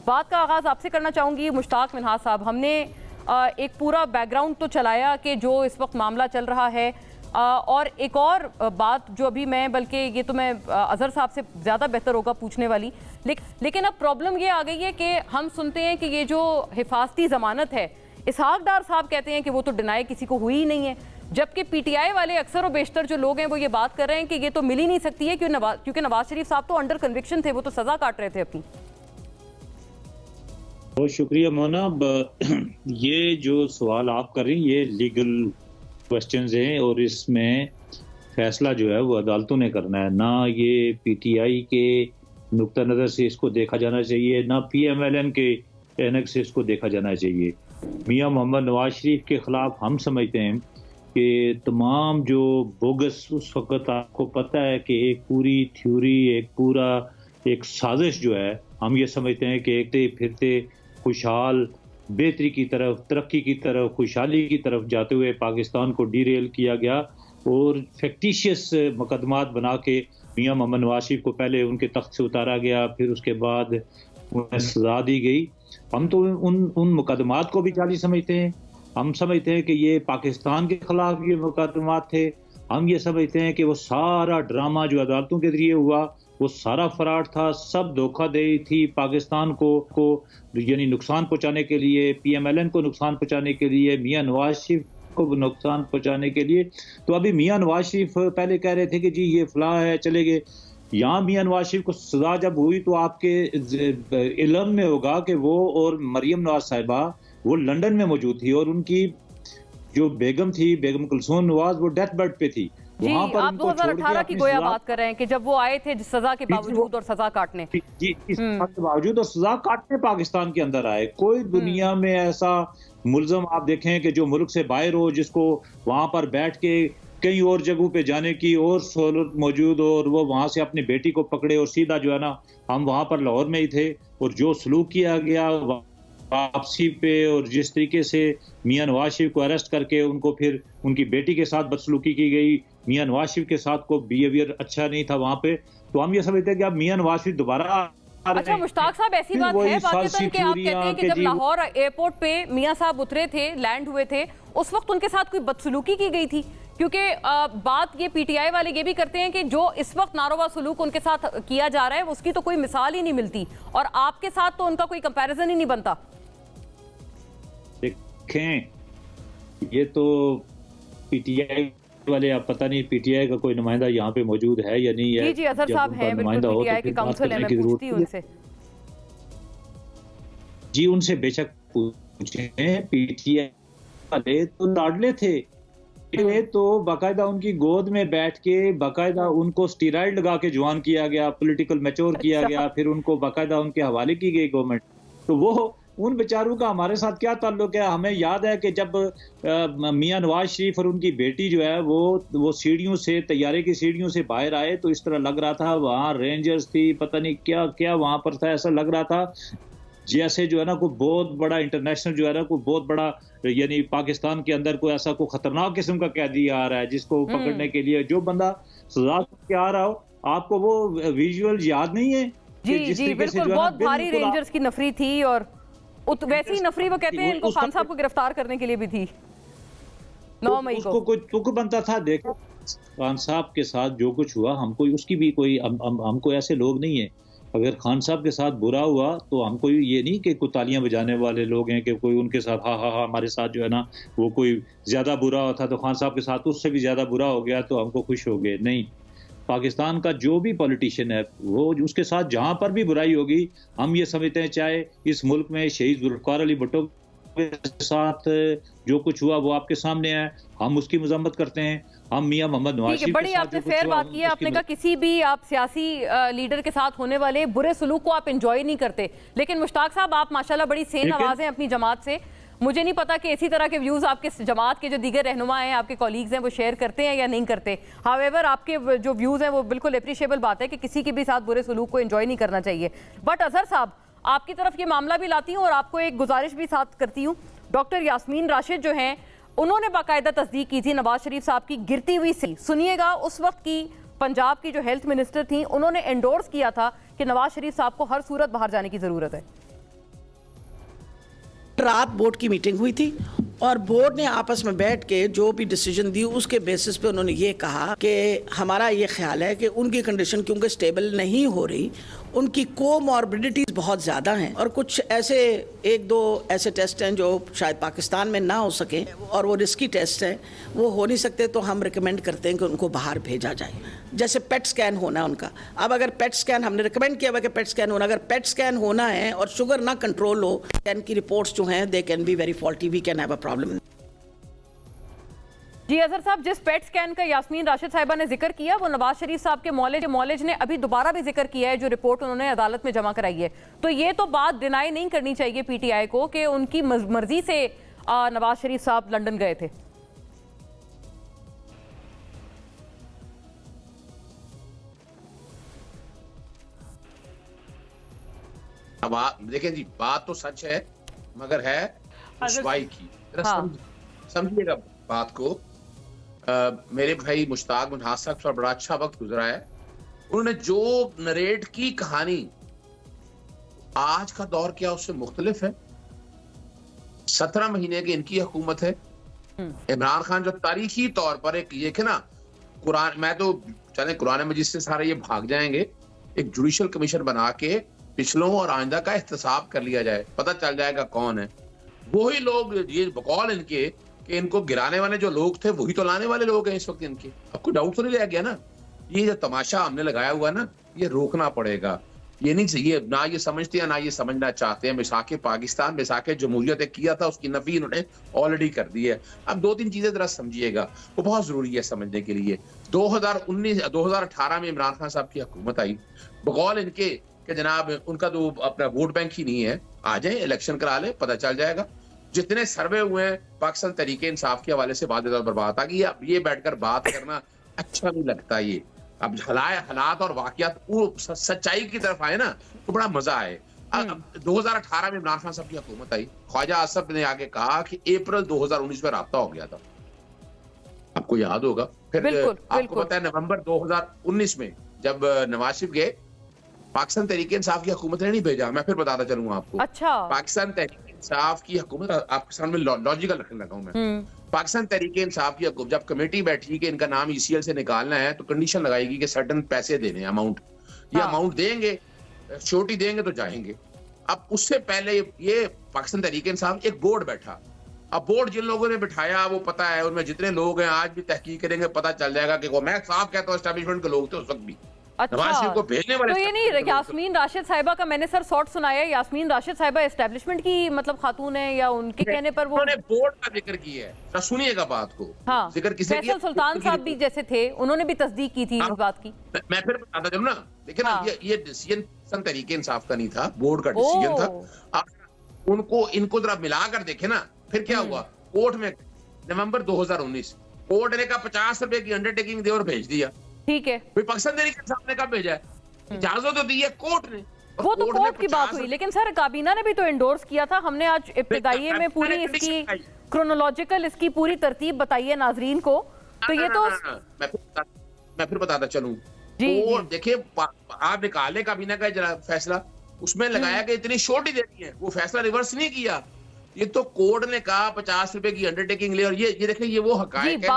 बात का आगाज़ आपसे करना चाहूँगी मुश्ताक मिन्हाज साहब। हमने एक पूरा बैकग्राउंड तो चलाया कि जो इस वक्त मामला चल रहा है, और एक और बात जो अभी मैं, बल्कि ये तो मैं अजहर साहब से ज़्यादा बेहतर होगा पूछने वाली, लेकिन अब प्रॉब्लम ये आ गई है कि हम सुनते हैं कि ये जो हिफाजती ज़मानत है, इसहाक डार साहब कहते हैं कि वो तो डिनाई किसी को हुई ही नहीं है, जबकि पीटीआई वाले अक्सर और बेशतर जो लोग हैं वो ये बात कर रहे हैं कि ये तो मिल ही नहीं सकती है क्योंकि नवाज शरीफ साहब तो अंडर कन्विक्शन थे, वो तो सज़ा काट रहे थे अपनी। बहुत शुक्रिया मोना। ये जो सवाल आप कर रही हैं ये लीगल क्वेश्चंस हैं और इसमें फैसला जो है वो अदालतों ने करना है, ना ये पीटीआई के नुक्ता नज़र से इसको देखा जाना चाहिए, ना पीएमएलएन के एनक से इसको देखा जाना चाहिए। मियां मोहम्मद नवाज शरीफ के खिलाफ हम समझते हैं कि तमाम जो बोगस, उस वक्त आपको पता है कि एक पूरी थ्योरी, एक साजिश जो है, हम ये समझते हैं कि एक फिरते खुशहाल बेहतरी की तरफ, तरक्की की तरफ, खुशहाली की तरफ जाते हुए पाकिस्तान को डीरेल किया गया और फैक्टिशियस मुकदमात बना के मियां मोहम्मद नवाज शरीफ को पहले उनके तख्त से उतारा गया, फिर उसके बाद उन्हें सजा दी गई। हम तो उन मुकदमात को भी जाली समझते हैं। हम समझते हैं कि ये पाकिस्तान के खिलाफ ये मुकदमात थे। हम ये समझते हैं कि वो सारा ड्रामा जो अदालतों के जरिए हुआ वो सारा फ्रॉड था, सब धोखाधड़ी थी पाकिस्तान को यानी नुकसान पहुंचाने के लिए, पीएमएलएन को नुकसान पहुंचाने के लिए, मियां नवाज शरीफ को नुकसान पहुंचाने के लिए। तो अभी मियां नवाज शरीफ पहले कह रहे थे कि जी ये फला है, चले गए। यहाँ मियां नवाज शरीफ को सजा जब हुई तो आपके इल्म में होगा कि वो और मरियम नवाज साहिबा वो लंदन में मौजूद थी और उनकी जो बेगम थी, बेगम कुलसूम नवाज, वो डेथ बेड पे थी। जी, आप 2018 की गोया बात कर रहे हैं कि जब वो आए थे सजा के बावजूद और सजा काटने। जी, इस के बावजूद और सजा काटने पाकिस्तान के अंदर आए। कोई दुनिया में ऐसा मुल्ज़म आप देखें कि जो मुल्क से बाहर हो, जिसको वहां पर बैठ के कई और जगहों पे जाने की और सहूलत मौजूद हो, और वो वहां से अपनी बेटी को पकड़े और सीधा जो है ना, हम वहां पर लाहौर में ही थे और जो सलूक किया गया वापसी पे, और जिस तरीके से मियां नवाज शरीफ को अरेस्ट करके उनको फिर उनकी बेटी के साथ बदसलूकी की गई, मियां नवाज शरीफ के साथ को बिहेवियर अच्छा नहीं था वहां पे। तो हम ये समझते हैं कि अब मियां नवाज शरीफ दोबारा। अच्छा मुश्ताक साहब, ऐसी बात है पाकिस्तान के, आप कहते हैं कि जब लाहौर एयरपोर्ट पे मियां साहब उतरे थे, लैंड हुए थे, उस वक्त उनके साथ कोई बदसलूकी की गई थी? क्योंकि बात ये पीटीआई वाले ये भी करते हैं कि जो इस वक्त नारोवा सलूक उनके साथ किया जा रहा है उसकी तो कोई मिसाल ही नहीं मिलती, और आपके साथ तो उनका कोई कंपैरिजन ही नहीं बनता। देखें, ये तो पीटीआई वाले, आप पता नहीं पीटीआई का कोई नुमाइंदा यहाँ पे मौजूद है या नहीं है। जी जी, अजहर साहब हैं, बिल्कुल पीटीआई के काउंसिल है, मैं पूछती हूं उनसे। जी, उनसे बेशक पूछें। पीटीआई वाले तो लाडले थे, ये तो बाकायदा उनकी गोद में बैठ के बाकायदा उनको स्टीराइड लगा के जवान किया गया, पॉलिटिकल मैच्योर किया गया, फिर उनको बाकायदा उनके हवाले की गई गवर्नमेंट। तो वो उन बेचारों का हमारे साथ क्या ताल्लुक है? हमें याद है कि जब मियां नवाज शरीफ और उनकी बेटी जो है वो सीढ़ियों से, तैयारे की सीढ़ियों से बाहर आए तो इस तरह लग रहा था वहाँ रेंजर्स थी, पता नहीं क्या क्या वहां पर था। ऐसा लग रहा था जैसे जो है ना कोई बहुत बड़ा इंटरनेशनल जो है ना कोई बहुत बड़ा, यानी पाकिस्तान के अंदर कोई ऐसा कोई खतरनाक किस्म का कैदी आ रहा है जिसको पकड़ने के लिए जो बंदा सजा के आ रहा हो। आपको वो विजुअल याद नहीं है? जी जी बिल्कुल, बहुत भारी रेंजर्स की नफरी थी, और वैसी नफरी वो कहते हैं इनको खान साहब को गिरफ्तार करने के लिए भी थी 9 मई को। कोई तुक बनता था। देखो खान साहब के साथ जो कुछ हुआ, हमको उसकी भी कोई हमको ऐसे लोग नहीं है। अगर खान साहब के साथ बुरा हुआ तो हमको ये नहीं कि कोई तालियां बजाने वाले लोग हैं कि कोई उनके साथ हा हमारे साथ जो है ना वो कोई ज्यादा बुरा होता तो खान साहब के साथ उससे भी ज्यादा बुरा हो गया तो हमको खुश हो गए। नहीं, पाकिस्तान का जो भी पॉलिटिशियन है वो उसके साथ जहां पर भी बुराई होगी, हम ये समझते हैं, चाहे इस मुल्क में शहीद जुल्फ़िकार अली भुट्टो के साथ जो कुछ हुआ वो आपके सामने है, हम उसकी मजम्मत करते हैं। हम मियां मोहम्मद नवाज शरीफ बड़ी आपने फेयर बात की है, आपने कहा किसी भी आप सियासी लीडर के साथ होने वाले बुरे सलूक को आप एंजॉय नहीं करते। लेकिन मुश्ताक साहब, आप माशाल्लाह बड़ी सेन आवाज हैं अपनी जमात से। मुझे नहीं पता कि इसी तरह के व्यूज़ आपके जमात के जो दीगर रहनुमा हैं, आपके कॉलीग्स हैं, वो शेयर करते हैं या नहीं करते। हावेवर आपके जो व्यूज़ हैं वो बिल्कुल अप्रिशिएबल बात है कि किसी के भी साथ बुरे सलूक को एंजॉय नहीं करना चाहिए। बट अजहर साहब, आपकी तरफ ये मामला भी लाती हूँ और आपको एक गुजारिश भी साथ करती हूँ। डॉक्टर यास्मीन राशिद जो हैं, उन्होंने बाकायदा तस्दीक की थी नवाज शरीफ साहब की गिरती हुई सी। सुनिएगा, उस वक्त की पंजाब की जो हेल्थ मिनिस्टर थी, उन्होंने एंडोर्स किया था कि नवाज शरीफ साहब को हर सूरत बाहर जाने की जरूरत है। रात बोर्ड की मीटिंग हुई थी और बोर्ड ने आपस में बैठ के जो भी डिसीजन दी उसके बेसिस पे उन्होंने ये कहा कि हमारा ये ख्याल है कि उनकी कंडीशन क्योंकि स्टेबल नहीं हो रही, उनकी कोमॉर्बिडिटीज बहुत ज़्यादा हैं और कुछ ऐसे एक दो ऐसे टेस्ट हैं जो शायद पाकिस्तान में ना हो सके और वो रिस्की टेस्ट हैं, वो हो नहीं सकते, तो हम रिकमेंड करते हैं कि उनको बाहर भेजा जाए। जैसे पेट स्कैन होना है उनका, अब अगर पेट स्कैन हमने रिकमेंड किया हुआ कि पेट स्कैन होना, अगर पेट स्कैन होना है और शुगर ना कंट्रोल हो, स्कैन की रिपोर्ट्स जो हैं they can be very faulty, we can have a problem. जी अजहर साहब, जिस पेट स्कैन का यास्मीन राशिद साहिबा ने जिक्र किया वो नवाज शरीफ साहब के मौलेज ने अभी दोबारा भी जिक्र किया है, जो रिपोर्ट उन्होंने अदालत में जमा कराई है। तो ये तो बात डिनाई नहीं करनी चाहिए पीटीआई को कि उनकी मर्जी से नवाज शरीफ साहब लंदन गए थे। अब देखें जी, बात तो सच है मगर है रुसवाई की। समझिएगा बात को। मेरे भाई मुश्ताक मुनहास साहब पर बड़ा अच्छा वक्त गुजरा है। उन्होंने जो नरेट की कहानी, आज का दौर क्या उससे मुख्तलिफ है। 17 महीने की इनकी हुकूमत है। इमरान खान जो तारीखी तौर पर एक ये ना कुरान, मैं तो चले कुरान मजीद से सारे ये भाग जाएंगे, एक जुडिशल कमीशन बना के पिछलों और आइंदा का एहतसाब कर लिया जाए, पता चल जाएगा कौन है। वही लोग, ये बकौल इनके कि इनको गिराने वाले जो लोग थे वही तो लाने वाले लोग हैं इस वक्त इनके। अब कोई डाउट तो नहीं रह गया ना। ये जो तमाशा हमने लगाया हुआ ना, ये रोकना पड़ेगा। ये नहीं चाहिए, ना ये समझते हैं ना ये समझना चाहते हैं। मिसाके पाकिस्तान, मिसाके जमहूरियत किया था, उसकी नफी इन्होंने ऑलरेडी कर दी है। अब 2-3 चीजें जरा समझिएगा, वो बहुत जरूरी है समझने के लिए। 2018 में इमरान खान साहब की हुकूमत आई, बकौल इनके कि जनाब उनका तो अपना वोट बैंक ही नहीं है, आ जाए इलेक्शन करा ले, पता चल जाएगा। जितने सर्वे हुए हैं पाकिस्तान तरीके इंसाफ के हवाले से वादे तौर पर बात आ गई। अब ये बैठकर बात करना अच्छा नहीं लगता। ये अब हालात और वाकयात सच्चाई की तरफ आए ना तो बड़ा मजा आए। अब 2018 में इमरान खान साहब की हुकूमत आई, ख्वाजा आसफ ने आगे कहा कि अप्रैल 2019 में राब्ता हो गया था, आपको याद होगा। फिर आपको पता है नवंबर 2019 में जब नवाज शरीफ गए, पाकिस्तान तहरीक इंसाफ की हुकूमत ने नहीं भेजा। मैं फिर बताता चलूंगा आपको। अच्छा, पाकिस्तान तहरीक इंसाफ की हुकूमत, आपके सामने लॉजिकल रखने लगा हूं मैं। पाकिस्तान तहरीक इंसाफ की हुकूमत, जब कमेटी बैठी कि इनका नाम ईसीएल से निकालना है तो कंडीशन लगाएगी कि सर्टन पैसे देने, अमाउंट, ये अमाउंट देंगे, छोटी देंगे तो जाएंगे। अब उससे पहले ये पाकिस्तान तहरीक इंसाफ एक बोर्ड बैठा। अब बोर्ड जिन लोगों ने बिठाया वो पता है, उनमें जितने लोग हैं आज भी तहकीक करेंगे, पता चल जाएगा कि वो, मैं साफ कहता हूं, एस्टैब्लिशमेंट के लोग थे उस वक्त भी। अच्छा, को भेजने वाले तो ये नहीं यास्मीन राशिद साहिबा का मैंने सर शॉर्ट सुनाया, यास्मीन राशिद साहिबा एस्टैब्लिशमेंट की मतलब खातून है या उनके कहने पर वो बोर्ड का जिक्र किया है। सुनिएगा बात को। हाँ, जिक्र किसे किया? फैसल सुल्तान साहब भी जैसे थे, उन्होंने भी तस्दीक की थी इस बात की। मैं फिर बताता चलूं ना। देखिए ना, ये डिसीजन तरीके इंसाफ का नहीं था, बोर्ड का डिसीजन था। आप इनको जरा मिलाकर देखे ना, फिर क्या हुआ। कोर्ट में नवंबर 2019 कोर्ट ने कहा 50 रुपए की अंडरटेकिंग दे और भेज दिया। ठीक है, पाकिस्तान तहरीक इंसाफ ने कब भेजा है? इजाजत तो दी है कोर्ट ने। वो तो कोर्ट की बात हुई, लेकिन सर काबीना ने भी तो एंडोर्स किया था। हमने आज इब्तिदाई में पूरी इसकी क्रोनोलॉजिकल इसकी पूरी तरतीब बताई है नाजरीन को। तो ये तो मैं फिर बताता चलूं। तो देखिए, आप निकाले काबीना का फैसला, उसमें लगाया कि इतनी छोटी देनी है, वो फैसला रिवर्स नहीं किया। ये तो कोर्ट ने कहा 50 रुपए की अंडरटेकिंग ले, और ये देखिए ये वो हकायक है।